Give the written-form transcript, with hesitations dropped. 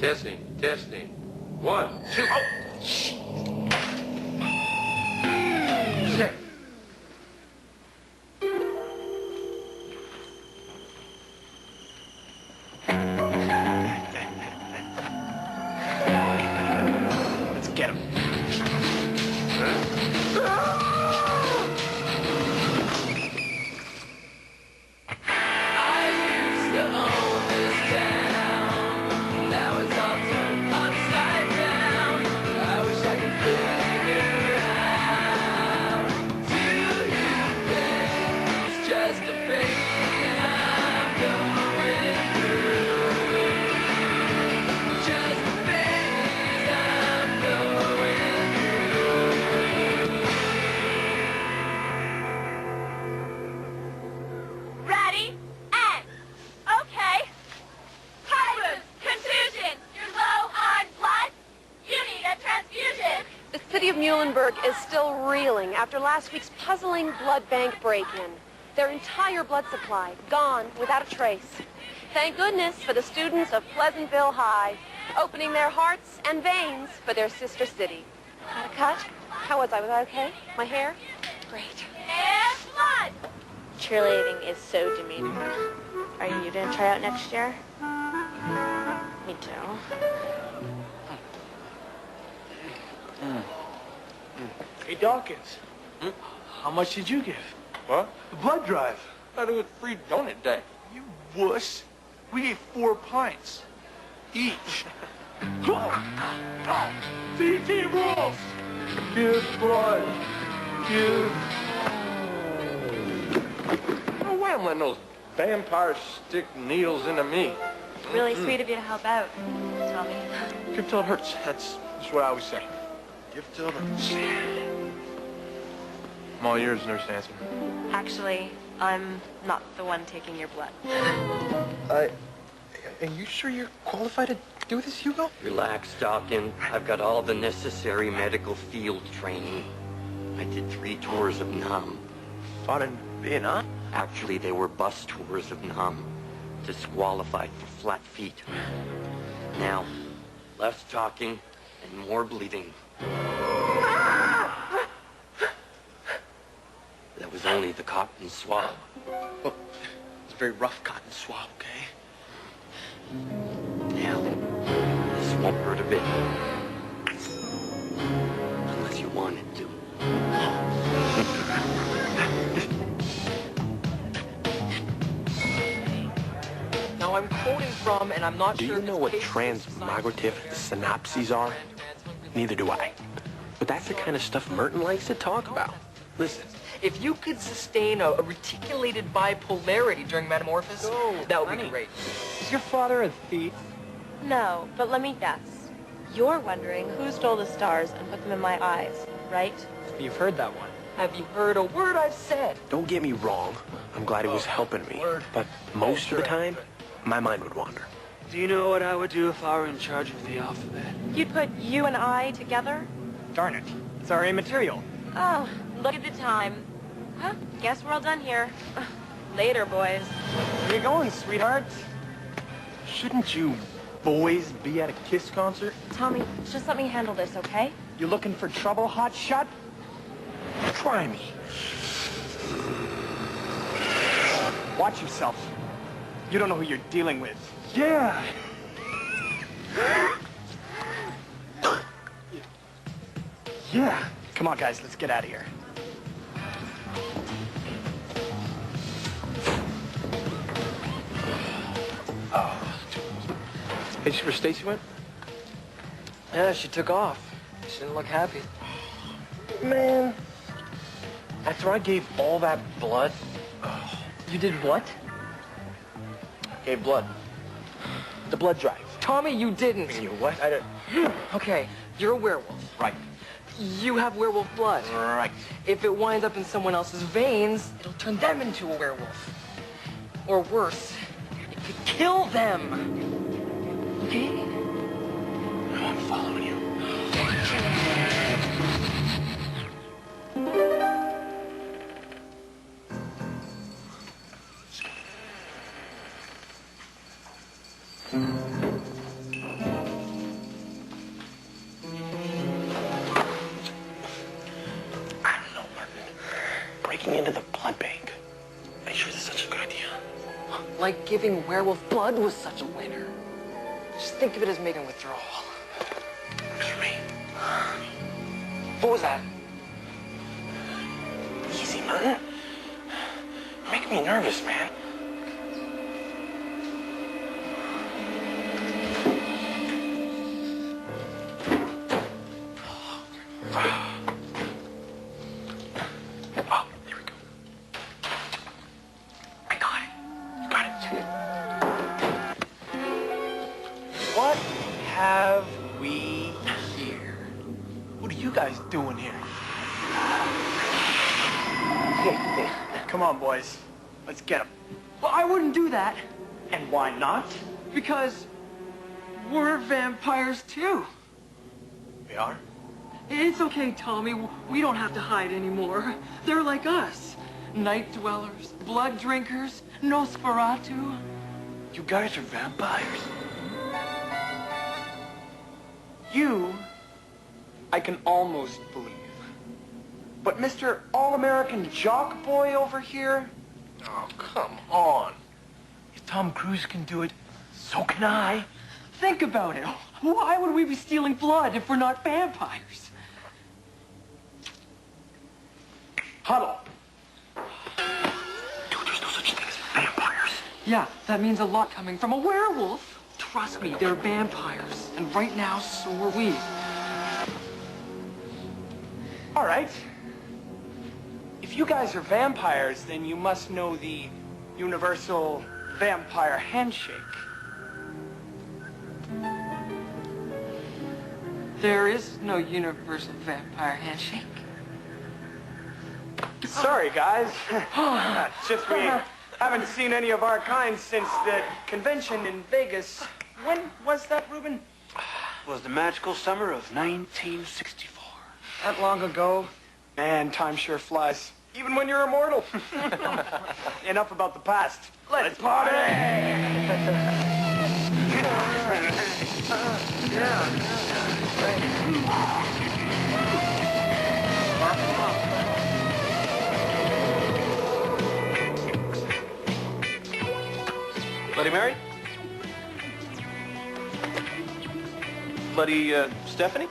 Testing, testing. 1, 2, oh! Shit. Let's get him. Is still reeling after last week's puzzling blood bank break-in. Their entire blood supply gone without a trace. Thank goodness for the students of Pleasantville High, opening their hearts and veins for their sister city. Got a cut? How was I? Was I okay? My hair? Great. And blood! Cheerleading is so demeaning. Are you going to try out next year? Me too. Hey, Dawkins. How much did you give? What? The blood drive. I thought it was free donut day. You wuss. We gave 4 pints. Each. CT rules! Give blood. Give. Oh, why am letting those vampires stick needles into me? Really sweet of you to help out, Tommy. Give till it hurts. That's what I always say. Give till it hurts. I'm all yours, Nurse Nancy. Actually, I'm not the one taking your blood. Are you sure you're qualified to do this, Hugo? Relax, Dawkins. I've got all the necessary medical field training. I did 3 tours of Nam. Fought in Vietnam? Actually, they were bus tours of Nam. Disqualified for flat feet. Now, less talking and more bleeding. That was only the cotton swab. Well, it's a very rough cotton swab, okay? Now, this won't hurt a bit. Unless you want it to. Now, I'm quoting from, and I'm not sure... Do you know what transmigrative synapses are? Neither do I. But that's the kind of stuff Merton likes to talk about. Listen. If you could sustain a reticulated bipolarity during metamorphosis, that would be great. Is your father a thief? No, but let me guess. You're wondering who stole the stars and put them in my eyes, right? You've heard that one. Have you heard a word I've said? Don't get me wrong. I'm glad he was helping me. But most of the time, my mind would wander. Do you know what I would do if I were in charge of the alphabet? You'd put you and I together? Darn it. It's our immaterial. Oh, look at the time. Huh? Guess we're all done here. Later, boys. Where you going, sweetheart? Shouldn't you boys be at a Kiss concert? Tommy, just let me handle this, okay? You looking for trouble, hotshot? Try me. Watch yourself. You don't know who you're dealing with. Yeah. Yeah. Come on, guys, let's get out of here. Hey, where Stacy went? Yeah, she took off. She didn't look happy. Man. After I gave all that blood... You did what? Gave blood. The blood drive. Tommy, you didn't. You what? I don't... Okay, you're a werewolf. Right. You have werewolf blood. Right. If it winds up in someone else's veins, it'll turn them into a werewolf. Or worse, it could kill them. Okay? No, I'm following you. Like giving werewolf blood was such a winner. Just think of it as making a withdrawal. Excuse me. What was that? Easy, Merton. You're making me nervous, man. Oh, there we go. I got it. You got it. What have we here? What are you guys doing here? Come on, boys. Let's get them. Well, I wouldn't do that. And why not? Because we're vampires too. We are? It's okay, Tommy. We don't have to hide anymore. They're like us. Night dwellers, blood drinkers, Nosferatu. You guys are vampires? You, I can almost believe. But Mr. All-American Jock Boy over here? Oh, come on. If Tom Cruise can do it, so can I. Think about it. Why would we be stealing blood if we're not vampires? Huddle. Dude, there's no such thing as vampires. Yeah, that means a lot coming from a werewolf. Trust me, they're vampires. And right now, so are we. All right. If you guys are vampires, then you must know the universal vampire handshake. There is no universal vampire handshake. Sorry, guys. It's just we haven't seen any of our kind since the convention in Vegas. When was that, Ruben? It was the magical summer of 1964. That long ago? Man, time sure flies. Even when you're immortal. Enough about the past. Let's party! Bloody Mary? Bloody, Stephanie?